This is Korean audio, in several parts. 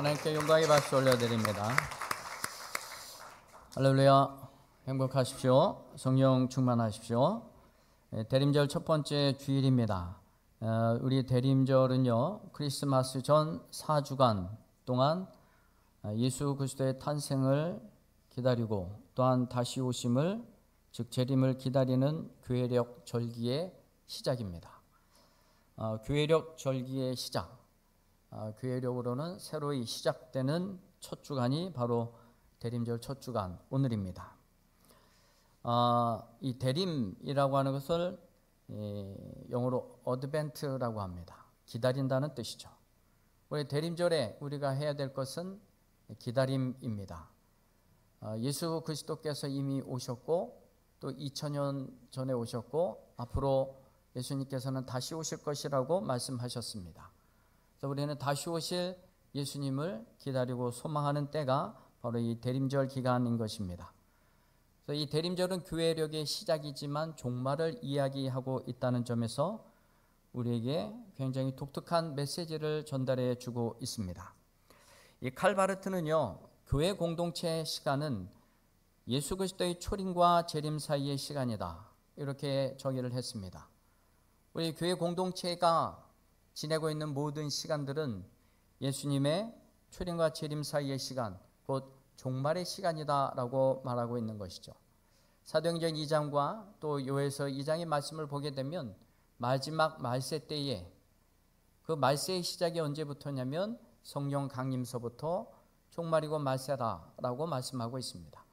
하나님께 영광의 박수 올려드립니다. 할렐루야. 행복하십시오. 성령 충만하십시오. 대림절 첫 번째 주일입니다. 우리 대림절은요, 크리스마스 전 4주간 동안 예수 그리스도의 탄생을 기다리고 또한 다시 오심을, 즉 재림을 기다리는 교회력 절기의 시작입니다. 교회력 절기의 시작, 교회력으로는 새로이 시작되는 첫 주간이 바로 대림절 첫 주간 오늘입니다. 이 대림이라고 하는 것을 영어로 어드벤트라고 합니다. 기다린다는 뜻이죠. 우리 대림절에 우리가 해야 될 것은 기다림입니다. 예수 그리스도께서 이미 오셨고 또 2000년 전에 오셨고 앞으로 예수님께서는 다시 오실 것이라고 말씀하셨습니다. 그래서 우리는 다시 오실 예수님을 기다리고 소망하는 때가 바로 이 대림절 기간인 것입니다. 그래서 이 대림절은 교회력의 시작이지만 종말을 이야기하고 있다는 점에서 우리에게 굉장히 독특한 메시지를 전달해 주고 있습니다. 이 칼바르트는요, 교회 공동체의 시간은 예수 그리스도의 초림과 재림 사이의 시간이다, 이렇게 정의를 했습니다. 우리 교회 공동체가 지내고 있는 모든 시간들은 예수님의 초림과 재림 사이의 시간, 곧 종말의 시간이다라고 말하고 있는 것이죠. 사도행전 2장과 또 요에서 2장의 말씀을 보게 되면 마지막 말세 때에, 그 말세의 시작이 언제부터냐면 성령 강림서부터 종말이고 말세다라고 말씀하고 있습니다.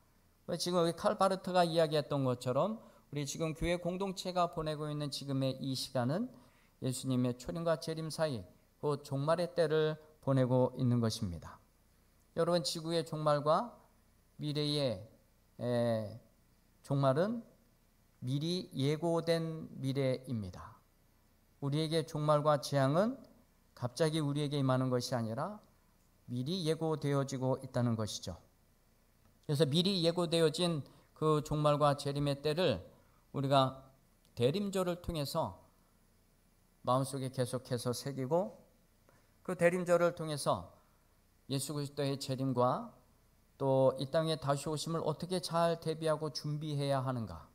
지금 여기 칼바르트가 이야기했던 것처럼 우리 지금 교회 공동체가 보내고 있는 지금의 이 시간은 예수님의 초림과 재림 사이, 그 종말의 때를 보내고 있는 것입니다. 여러분, 지구의 종말과 미래의 종말은 미리 예고된 미래입니다. 우리에게 종말과 재앙은 갑자기 우리에게 임하는 것이 아니라 미리 예고되어지고 있다는 것이죠. 그래서 미리 예고되어진 그 종말과 재림의 때를 우리가 대림절을 통해서 마음속에 계속해서 새기고, 그 대림절을 통해서 예수 그리스도의 재림과 또 이 땅에 다시 오심을 어떻게 잘 대비하고 준비해야 하는가,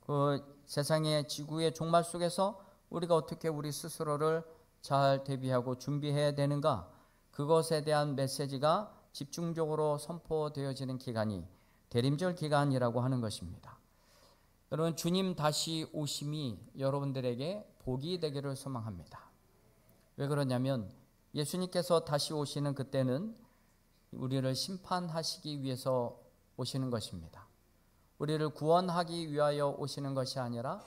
그 세상의 지구의 종말 속에서 우리가 어떻게 우리 스스로를 잘 대비하고 준비해야 되는가, 그것에 대한 메시지가 집중적으로 선포되어지는 기간이 대림절 기간이라고 하는 것입니다. 여러분, 주님 다시 오심이 여러분들에게 복이 되기를 소망합니다. 왜 그러냐면 예수님께서 다시 오시는 그때는 우리를 심판하시기 위해서 오시는 것입니다. 우리를 구원하기 위하여 오시는 것이 아니라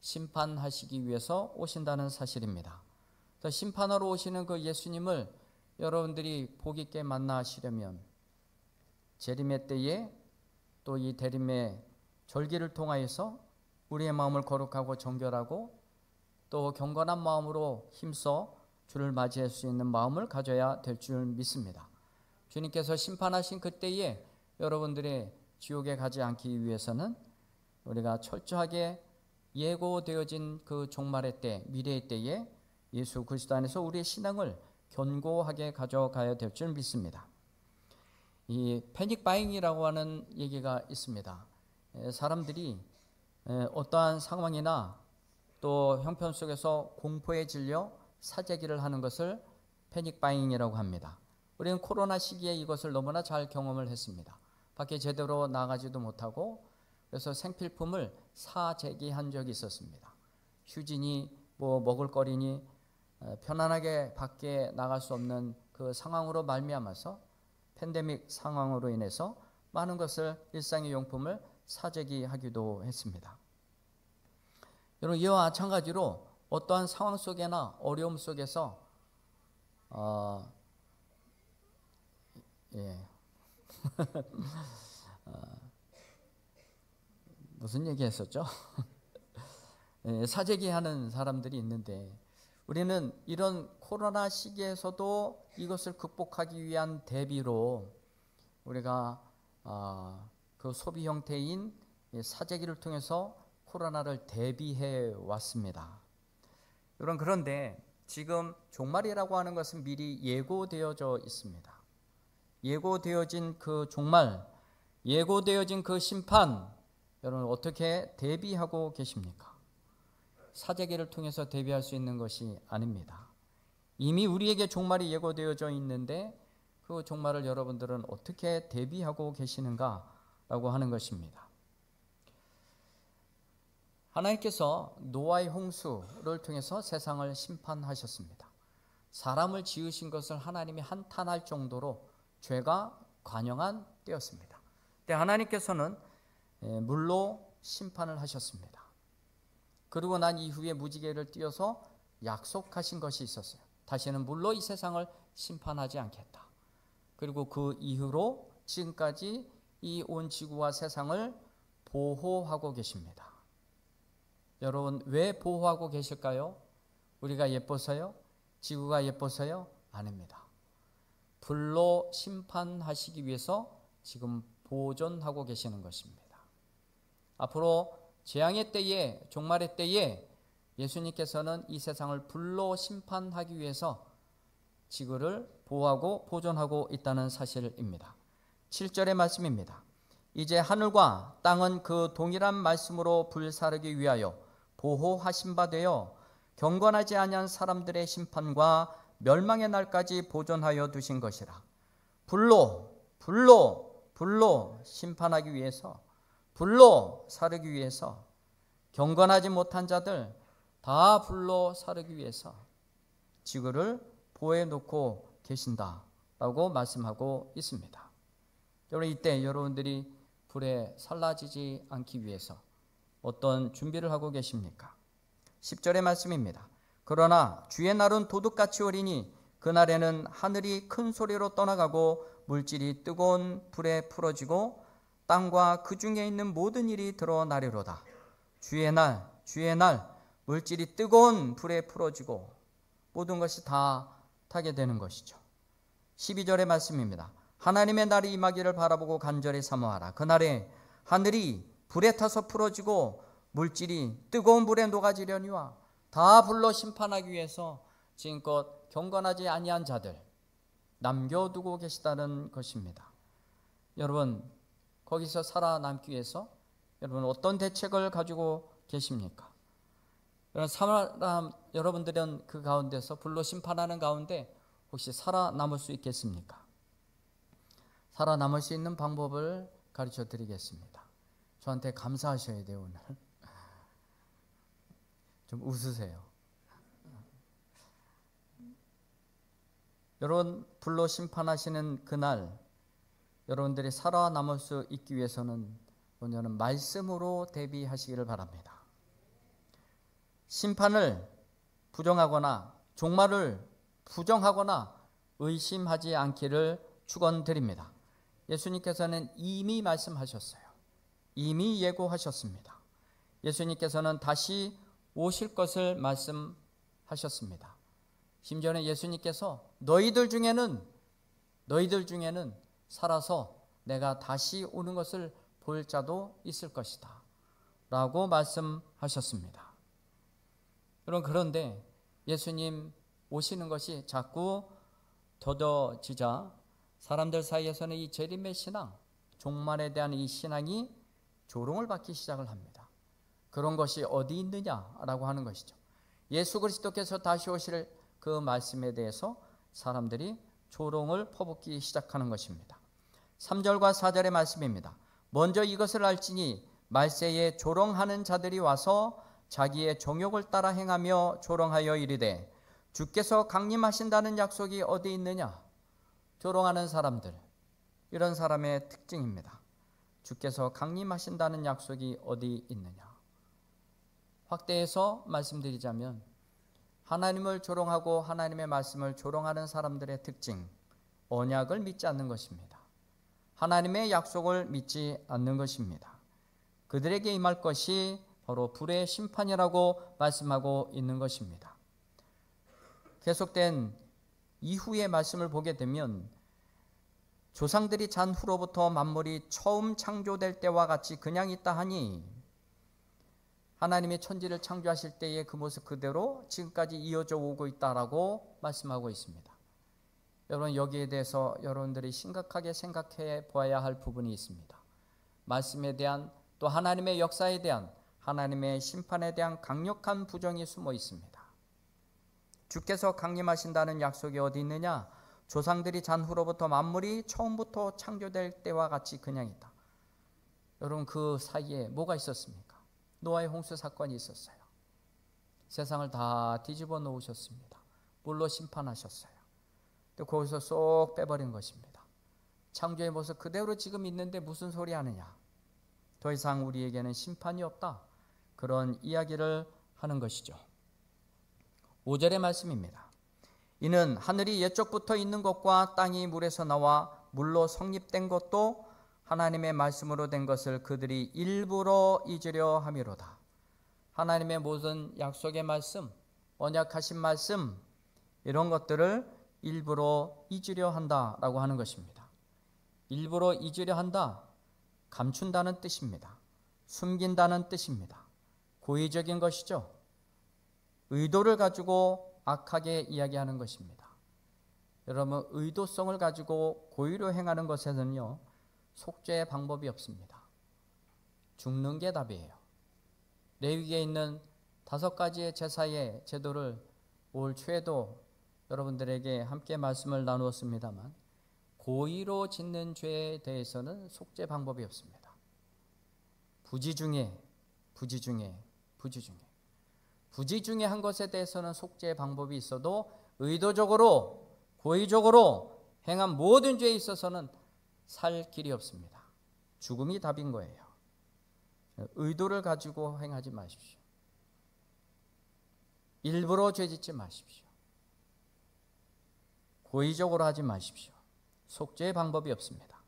심판하시기 위해서 오신다는 사실입니다. 심판하러 오시는 그 예수님을 여러분들이 복 있게 만나시려면 재림의 때에 또 이 대림의 절기를 통하여서 우리의 마음을 거룩하고 정결하고 또 경건한 마음으로 힘써 주를 맞이할 수 있는 마음을 가져야 될 줄 믿습니다. 주님께서 심판하신 그때에 여러분들의 지옥에 가지 않기 위해서는 우리가 철저하게 예고되어진 그 종말의 때, 미래의 때에 예수 그리스도 안에서 우리의 신앙을 견고하게 가져가야 될 줄 믿습니다. 이 패닉 바잉이라고 하는 얘기가 있습니다. 사람들이 어떠한 상황이나 또 형편 속에서 공포에 질려 사재기를 하는 것을 패닉 바잉이라고 합니다. 우리는 코로나 시기에 이것을 너무나 잘 경험을 했습니다. 밖에 제대로 나가지도 못하고 그래서 생필품을 사재기한 적이 있었습니다. 휴지니 뭐 먹을거리니 편안하게 밖에 나갈 수 없는 그 상황으로 말미암아서, 팬데믹 상황으로 인해서 많은 것을, 일상의 용품을 사재기하기도 했습니다. 여러분, 이와 마찬가지로 어떠한 상황 속에나 어려움 속에서 무슨 얘기 했었죠? 사재기하는 사람들이 있는데, 우리는 이런 코로나 시기에서도 이것을 극복하기 위한 대비로 우리가 그 소비 형태인 사재기를 통해서 코로나를 대비해 왔습니다. 여러분, 그런데 지금 종말이라고 하는 것은 미리 예고되어져 있습니다. 예고되어진 그 종말, 예고되어진 그 심판, 여러분 어떻게 대비하고 계십니까? 사재기를 통해서 대비할 수 있는 것이 아닙니다. 이미 우리에게 종말이 예고되어져 있는데 그 종말을 여러분들은 어떻게 대비하고 계시는가라고 하는 것입니다. 하나님께서 노아의 홍수를 통해서 세상을 심판하셨습니다. 사람을 지으신 것을 하나님이 한탄할 정도로 죄가 관영한 때였습니다. 근데 하나님께서는 물로 심판을 하셨습니다. 그리고 난 이후에 무지개를 띄어서 약속하신 것이 있었어요. 다시는 물로 이 세상을 심판하지 않겠다. 그리고 그 이후로 지금까지 이 온 지구와 세상을 보호하고 계십니다. 여러분 왜 보호하고 계실까요? 우리가 예뻐서요? 지구가 예뻐서요? 아닙니다. 불로 심판하시기 위해서 지금 보존하고 계시는 것입니다. 앞으로 재앙의 때에, 종말의 때에 예수님께서는 이 세상을 불로 심판하기 위해서 지구를 보호하고 보존하고 있다는 사실입니다. 7절의 말씀입니다. 이제 하늘과 땅은 그 동일한 말씀으로 불사르기 위하여 보호하신 바 되어 경건하지 아니한 사람들의 심판과 멸망의 날까지 보존하여 두신 것이라. 불로 심판하기 위해서, 불로 사르기 위해서, 경건하지 못한 자들 다 불로 사르기 위해서 지구를 보호해 놓고 계신다라고 말씀하고 있습니다. 여러분 이때 여러분들이 불에 살라지지 않기 위해서 어떤 준비를 하고 계십니까? 10절의 말씀입니다. 그러나 주의 날은 도둑같이 오리니 그날에는 하늘이 큰 소리로 떠나가고 물질이 뜨거운 불에 풀어지고 땅과 그 중에 있는 모든 일이 드러나리로다. 주의 날 물질이 뜨거운 불에 풀어지고 모든 것이 다 타게 되는 것이죠. 12절의 말씀입니다. 하나님의 날이 임하기를 바라보고 간절히 사모하라. 그날에 하늘이 불에 타서 풀어지고 물질이 뜨거운 불에 녹아지려니와 다 불로 심판하기 위해서 지금껏 경건하지 아니한 자들 남겨두고 계시다는 것입니다. 여러분 거기서 살아남기 위해서 여러분 어떤 대책을 가지고 계십니까? 여러분들은 그 가운데서 불로 심판하는 가운데 혹시 살아남을 수 있겠습니까? 살아남을 수 있는 방법을 가르쳐 드리겠습니다. 저한테 감사하셔야 돼요. 오늘 좀 웃으세요. 여러분 불로 심판하시는 그날 여러분들이 살아남을 수 있기 위해서는 오늘은 말씀으로 대비하시기를 바랍니다. 심판을 부정하거나 종말을 부정하거나 의심하지 않기를 축원드립니다. 예수님께서는 이미 말씀하셨어요. 이미 예고하셨습니다. 예수님께서는 다시 오실 것을 말씀하셨습니다. 심지어는 예수님께서 너희들 중에는 살아서 내가 다시 오는 것을 볼 자도 있을 것이다 라고 말씀하셨습니다. 그런데 예수님 오시는 것이 자꾸 더뎌지자 사람들 사이에서는 이 재림의 신앙, 종말에 대한 이 신앙이 조롱을 받기 시작을 합니다. 그런 것이 어디 있느냐라고 하는 것이죠. 예수 그리스도께서 다시 오실 그 말씀에 대해서 사람들이 조롱을 퍼붓기 시작하는 것입니다. 3절과 4절의 말씀입니다. 먼저 이것을 알지니 말세에 조롱하는 자들이 와서 자기의 정욕을 따라 행하며 조롱하여 이르되 주께서 강림하신다는 약속이 어디 있느냐? 조롱하는 사람들, 이런 사람의 특징입니다. 주께서 강림하신다는 약속이 어디 있느냐? 확대해서 말씀드리자면 하나님을 조롱하고 하나님의 말씀을 조롱하는 사람들의 특징, 언약을 믿지 않는 것입니다. 하나님의 약속을 믿지 않는 것입니다. 그들에게 임할 것이 바로 불의 심판이라고 말씀하고 있는 것입니다. 계속된 이후의 말씀을 보게 되면 조상들이 잔 후로부터 만물이 처음 창조될 때와 같이 그냥 있다 하니 하나님이 천지를 창조하실 때의 그 모습 그대로 지금까지 이어져 오고 있다라고 말씀하고 있습니다. 여러분, 여기에 대해서 여러분들이 심각하게 생각해 보아야 할 부분이 있습니다. 말씀에 대한, 또 하나님의 역사에 대한, 하나님의 심판에 대한 강력한 부정이 숨어 있습니다. 주께서 강림하신다는 약속이 어디 있느냐? 조상들이 잔 후로부터 만물이 처음부터 창조될 때와 같이 그냥 있다. 여러분, 그 사이에 뭐가 있었습니까? 노아의 홍수 사건이 있었어요. 세상을 다 뒤집어 놓으셨습니다. 물로 심판하셨어요. 또 거기서 쏙 빼버린 것입니다. 창조의 모습 그대로 지금 있는데 무슨 소리 하느냐? 더 이상 우리에게는 심판이 없다. 그런 이야기를 하는 것이죠. 5절의 말씀입니다. 이는 하늘이 옛적부터 있는 것과 땅이 물에서 나와 물로 성립된 것도 하나님의 말씀으로 된 것을 그들이 일부러 잊으려 함이로다. 하나님의 모든 약속의 말씀, 언약하신 말씀, 이런 것들을 일부러 잊으려 한다라고 하는 것입니다. 일부러 잊으려 한다, 감춘다는 뜻입니다. 숨긴다는 뜻입니다. 고의적인 것이죠. 의도를 가지고 악하게 이야기하는 것입니다. 여러분, 의도성을 가지고 고의로 행하는 것에는요, 속죄의 방법이 없습니다. 죽는 게 답이에요. 레위기에 있는 5가지의 제사의 제도를 올 초에도 여러분들에게 함께 말씀을 나누었습니다만, 고의로 짓는 죄에 대해서는 속죄 방법이 없습니다. 부지 중에 한 것에 대해서는 속죄의 방법이 있어도 의도적으로, 고의적으로 행한 모든 죄에 있어서는 살 길이 없습니다. 죽음이 답인 거예요. 의도를 가지고 행하지 마십시오. 일부러 죄짓지 마십시오. 고의적으로 하지 마십시오. 속죄의 방법이 없습니다.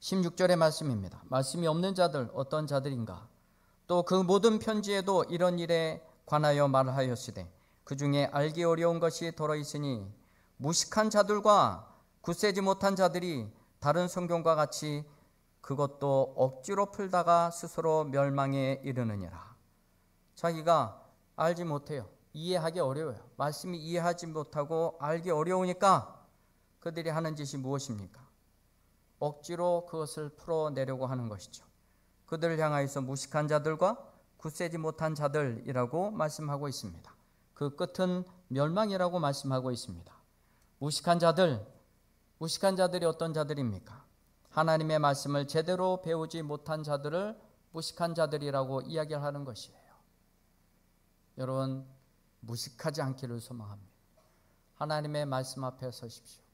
16절의 말씀입니다. 말씀이 없는 자들, 어떤 자들인가? 또 그 모든 편지에도 이런 일에 관하여 말하였으되 그 중에 알기 어려운 것이 들어있으니 무식한 자들과 굳세지 못한 자들이 다른 성경과 같이 그것도 억지로 풀다가 스스로 멸망에 이르느니라. 자기가 알지 못해요. 이해하기 어려워요. 말씀이 이해하지 못하고 알기 어려우니까 그들이 하는 짓이 무엇입니까? 억지로 그것을 풀어내려고 하는 것이죠. 그들을 향하여서 무식한 자들과 굳세지 못한 자들이라고 말씀하고 있습니다. 그 끝은 멸망이라고 말씀하고 있습니다. 무식한 자들이 어떤 자들입니까? 하나님의 말씀을 제대로 배우지 못한 자들을 무식한 자들이라고 이야기를 하는 것이에요. 여러분, 무식하지 않기를 소망합니다. 하나님의 말씀 앞에 서십시오.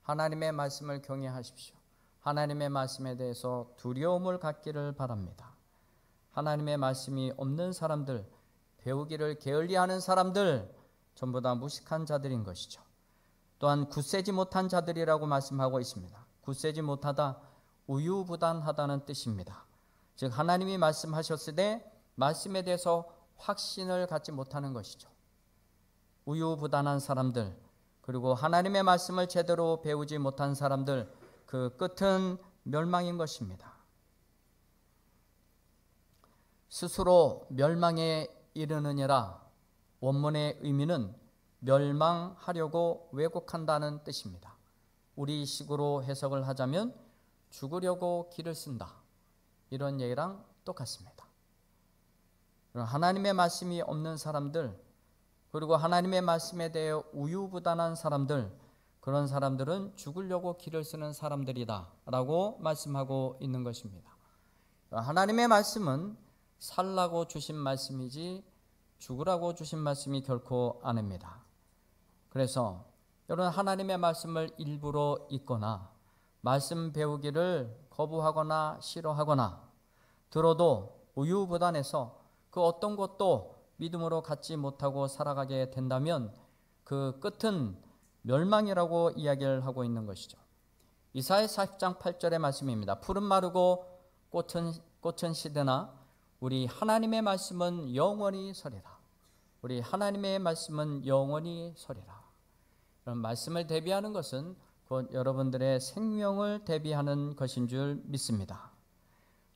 하나님의 말씀을 경외하십시오. 하나님의 말씀에 대해서 두려움을 갖기를 바랍니다. 하나님의 말씀이 없는 사람들, 배우기를 게을리하는 사람들, 전부 다 무식한 자들인 것이죠. 또한 굳세지 못한 자들이라고 말씀하고 있습니다. 굳세지 못하다, 우유부단하다는 뜻입니다. 즉 하나님이 말씀하셨을 때 말씀에 대해서 확신을 갖지 못하는 것이죠. 우유부단한 사람들, 그리고 하나님의 말씀을 제대로 배우지 못한 사람들, 그 끝은 멸망인 것입니다. 스스로 멸망에 이르느니라, 원문의 의미는 멸망하려고 왜곡한다는 뜻입니다. 우리식으로 해석을 하자면 죽으려고 길을 쓴다, 이런 얘기랑 똑같습니다. 하나님의 말씀이 없는 사람들, 그리고 하나님의 말씀에 대해 우유부단한 사람들, 그런 사람들은 죽으려고 길을 쓰는 사람들이다 라고 말씀하고 있는 것입니다. 하나님의 말씀은 살라고 주신 말씀이지 죽으라고 주신 말씀이 결코 아닙니다. 그래서 여러분, 하나님의 말씀을 일부러 잊거나 말씀 배우기를 거부하거나 싫어하거나 들어도 우유부단해서 그 어떤 것도 믿음으로 갖지 못하고 살아가게 된다면 그 끝은 멸망이라고 이야기를 하고 있는 것이죠. 이사야 40장 8절의 말씀입니다. 푸른 마르고 꽃은 시드나 우리 하나님의 말씀은 영원히 서리라. 우리 하나님의 말씀은 영원히 서리라. 그런 말씀을 대비하는 것은 곧 여러분들의 생명을 대비하는 것인 줄 믿습니다.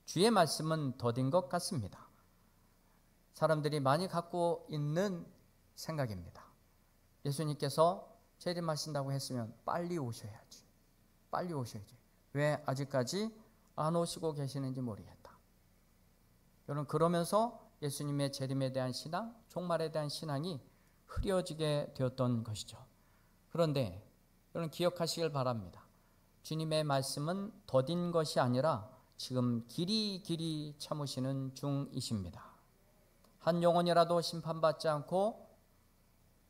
주의 말씀은 더딘 것 같습니다. 사람들이 많이 갖고 있는 생각입니다. 예수님께서 재림하신다고 했으면 빨리 오셔야지. 빨리 오셔야지. 왜 아직까지 안 오시고 계시는지 모르겠다. 여러분, 그러면서 예수님의 재림에 대한 신앙, 종말에 대한 신앙이 흐려지게 되었던 것이죠. 그런데 여러분 기억하시길 바랍니다. 주님의 말씀은 더딘 것이 아니라 지금 길이 참으시는 중이십니다. 한 영혼이라도 심판받지 않고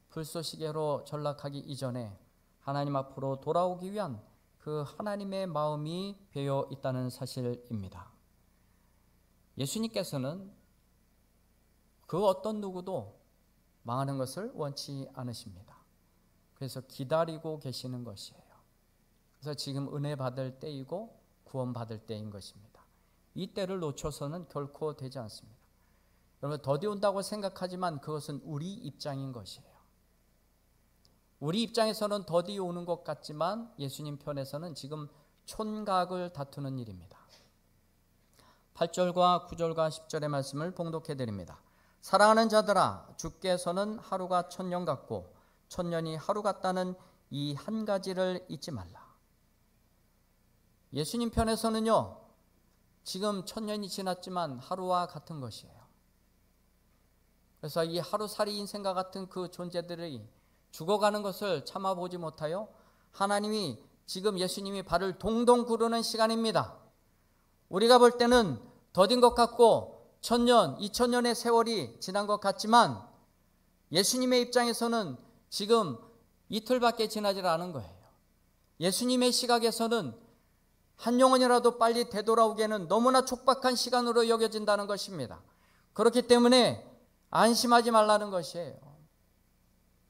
불쏘시개로 전락하기 이전에 하나님 앞으로 돌아오기 위한 그 하나님의 마음이 배어 있다는 사실입니다. 예수님께서는 그 어떤 누구도 망하는 것을 원치 않으십니다. 그래서 기다리고 계시는 것이에요. 그래서 지금 은혜 받을 때이고 구원 받을 때인 것입니다. 이 때를 놓쳐서는 결코 되지 않습니다. 여러분, 더디 온다고 생각하지만 그것은 우리 입장인 것이에요. 우리 입장에서는 더디 오는 것 같지만 예수님 편에서는 지금 촌각을 다투는 일입니다. 8절과 9절과 10절의 말씀을 봉독해 드립니다. 사랑하는 자들아, 주께서는 하루가 1000년 같고 1000년이 하루 같다는 이 한 가지를 잊지 말라. 예수님 편에서는요, 지금 1000년이 지났지만 하루와 같은 것이에요. 그래서 이 하루살이 인생과 같은 그 존재들이 죽어가는 것을 참아보지 못하여 하나님이 지금 예수님이 발을 동동 구르는 시간입니다. 우리가 볼 때는 더딘 것 같고 1000년, 2000년의 세월이 지난 것 같지만 예수님의 입장에서는 지금 이틀밖에 지나지 않은 거예요. 예수님의 시각에서는 한 영혼이라도 빨리 되돌아오기에는 너무나 촉박한 시간으로 여겨진다는 것입니다. 그렇기 때문에 안심하지 말라는 것이에요.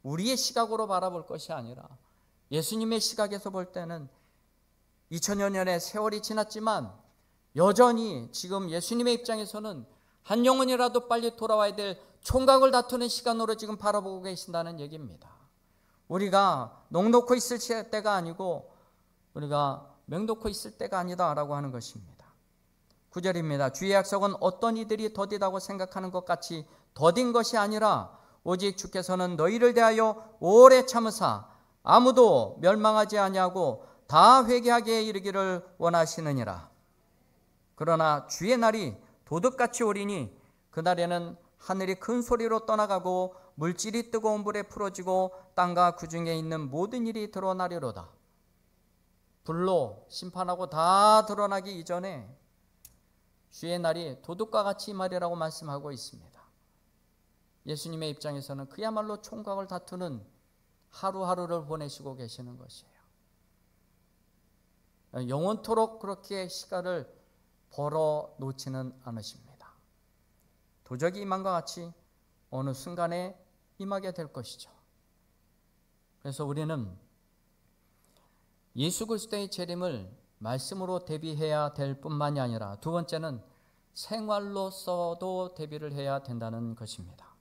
우리의 시각으로 바라볼 것이 아니라 예수님의 시각에서 볼 때는 2000년의 세월이 지났지만 여전히 지금 예수님의 입장에서는 한 영혼이라도 빨리 돌아와야 될 총각을 다투는 시간으로 지금 바라보고 계신다는 얘기입니다. 우리가 넋놓고 있을 때가 아니고 우리가 맹놓고 있을 때가 아니다라고 하는 것입니다. 9절입니다. 주의 약속은 어떤 이들이 더디다고 생각하는 것 같이 더딘 것이 아니라 오직 주께서는 너희를 대하여 오래 참으사 아무도 멸망하지 아니하고 다 회개하게 이르기를 원하시느니라. 그러나 주의 날이 도둑같이 오리니 그날에는 하늘이 큰 소리로 떠나가고 물질이 뜨거운 불에 풀어지고 땅과 그 중에 있는 모든 일이 드러나리로다. 불로 심판하고 다 드러나기 이전에 주의 날이 도둑과 같이 말이라고 말씀하고 있습니다. 예수님의 입장에서는 그야말로 총각을 다투는 하루하루를 보내시고 계시는 것이에요. 영원토록 그렇게 시간을 벌어 놓지는 않으십니다. 도적이 임한과 같이 어느 순간에 임하게 될 것이죠. 그래서 우리는 예수 그리스도의 재림을 말씀으로 대비해야 될 뿐만이 아니라 두 번째는 생활로서도 대비를 해야 된다는 것입니다.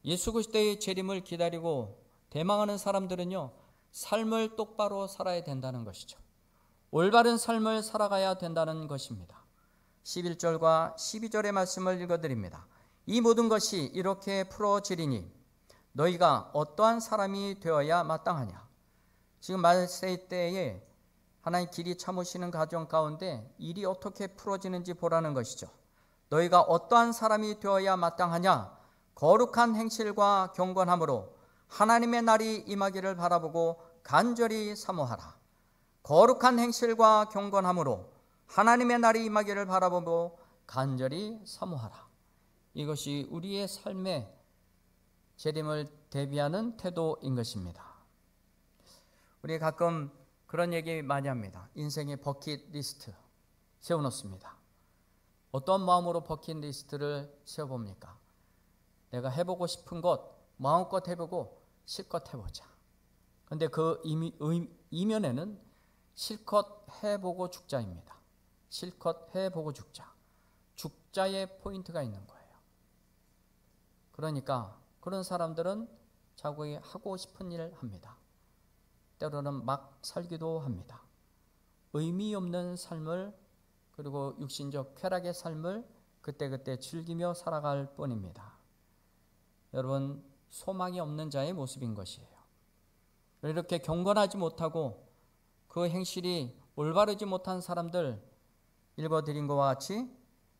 예수 그리스도의 재림을 기다리고 대망하는 사람들은요, 삶을 똑바로 살아야 된다는 것이죠. 올바른 삶을 살아가야 된다는 것입니다. 11절과 12절의 말씀을 읽어드립니다. 이 모든 것이 이렇게 풀어지리니 너희가 어떠한 사람이 되어야 마땅하냐. 지금 말세 때에 하나님 길이 참으시는 가정 가운데 일이 어떻게 풀어지는지 보라는 것이죠. 너희가 어떠한 사람이 되어야 마땅하냐. 거룩한 행실과 경건함으로 하나님의 날이 임하기를 바라보고 간절히 사모하라. 거룩한 행실과 경건함으로 하나님의 날이 임하기를 바라보고 간절히 사모하라. 이것이 우리의 삶의 재림을 대비하는 태도인 것입니다. 우리 가끔 그런 얘기 많이 합니다. 인생의 버킷리스트 세워놓습니다. 어떤 마음으로 버킷리스트를 세워봅니까? 내가 해보고 싶은 것 마음껏 해보고 실컷 해보자. 그런데 그 이면에는 실컷 해보고 죽자입니다. 실컷 해보고 죽자. 죽자의 포인트가 있는 거예요. 그러니까 그런 사람들은 자기 하고 싶은 일을 합니다. 때로는 막 살기도 합니다. 의미 없는 삶을, 그리고 육신적 쾌락의 삶을 그때그때 즐기며 살아갈 뿐입니다. 여러분, 소망이 없는 자의 모습인 것이에요. 이렇게 경건하지 못하고 그 행실이 올바르지 못한 사람들 읽어드린 것과 같이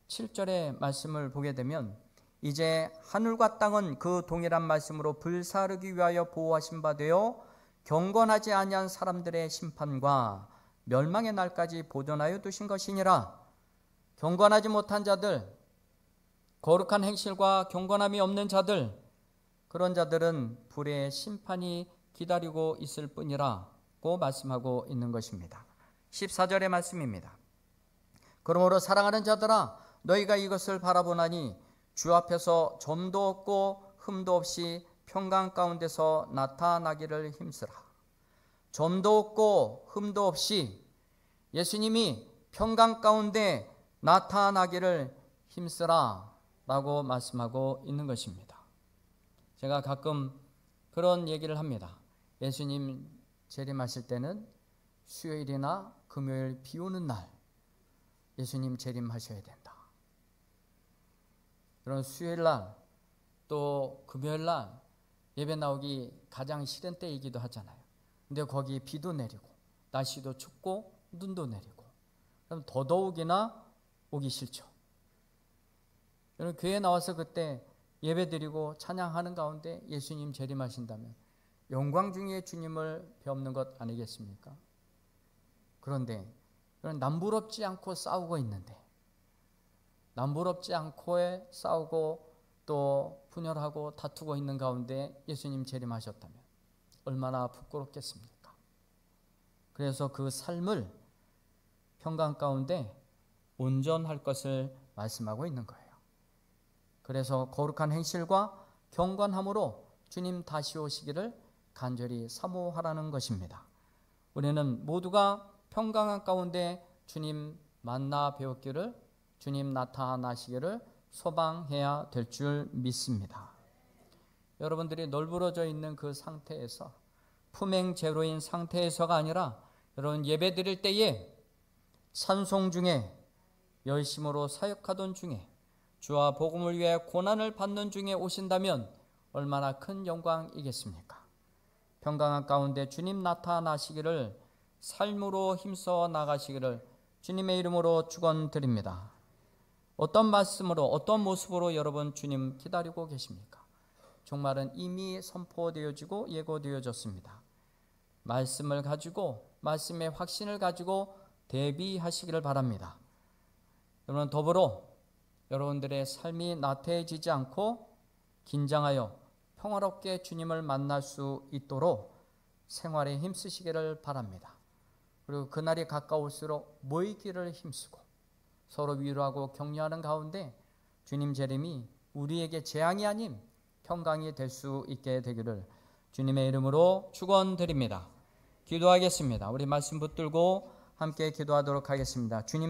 7절의 말씀을 보게 되면 이제 하늘과 땅은 그 동일한 말씀으로 불사르기 위하여 보호하신 바 되어 경건하지 아니한 사람들의 심판과 멸망의 날까지 보존하여 두신 것이니라. 경건하지 못한 자들, 거룩한 행실과 경건함이 없는 자들, 그런 자들은 불의 심판이 기다리고 있을 뿐이라고 말씀하고 있는 것입니다. 14절의 말씀입니다. 그러므로 사랑하는 자들아, 너희가 이것을 바라보나니 주 앞에서 점도 없고 흠도 없이 평강 가운데서 나타나기를 힘쓰라. 점도 없고 흠도 없이 예수님이 평강 가운데 나타나기를 힘쓰라 라고 말씀하고 있는 것입니다. 제가 가끔 그런 얘기를 합니다. 예수님 재림하실 때는 수요일이나 금요일 비 오는 날 예수님 재림하셔야 된다. 그런 수요일 날 또 금요일 날 예배 나오기 가장 싫은 때이기도 하잖아요. 근데 거기 비도 내리고 날씨도 춥고 눈도 내리고 그럼 더더욱이나 오기 싫죠. 여러분, 교회에 나와서 그때 예배 드리고 찬양하는 가운데 예수님 재림하신다면 영광 중에 주님을 뵙는 것 아니겠습니까? 그런데 남부럽지 않고 싸우고 있는데, 남부럽지 않고 싸우고 또 분열하고 다투고 있는 가운데 예수님 재림하셨다면 얼마나 부끄럽겠습니까? 그래서 그 삶을 평강 가운데 온전할 것을 말씀하고 있는 거예요. 그래서 거룩한 행실과 경건함으로 주님 다시 오시기를 간절히 사모하라는 것입니다. 우리는 모두가 평강한 가운데 주님 만나 뵈었기를, 주님 나타나시기를 소망해야 될 줄 믿습니다. 여러분들이 널브러져 있는 그 상태에서, 품행제로인 상태에서가 아니라 여러분 예배 드릴 때에 찬송 중에, 열심으로 사역하던 중에, 주와 복음을 위해 고난을 받는 중에 오신다면 얼마나 큰 영광이겠습니까? 평강한 가운데 주님 나타나시기를, 삶으로 힘써 나가시기를 주님의 이름으로 축원드립니다. 어떤 말씀으로, 어떤 모습으로 여러분 주님 기다리고 계십니까? 종말은 이미 선포되어지고 예고되어졌습니다. 말씀을 가지고, 말씀의 확신을 가지고 대비하시기를 바랍니다. 여러분, 더불어 여러분들의 삶이 나태해지지 않고 긴장하여 평화롭게 주님을 만날 수 있도록 생활에 힘쓰시기를 바랍니다. 그리고 그날이 가까울수록 모이기를 힘쓰고 서로 위로하고 격려하는 가운데 주님 재림이 우리에게 재앙이 아닌 평강이 될 수 있게 되기를 주님의 이름으로 축원드립니다. 기도하겠습니다. 우리 말씀 붙들고 함께 기도하도록 하겠습니다. 주님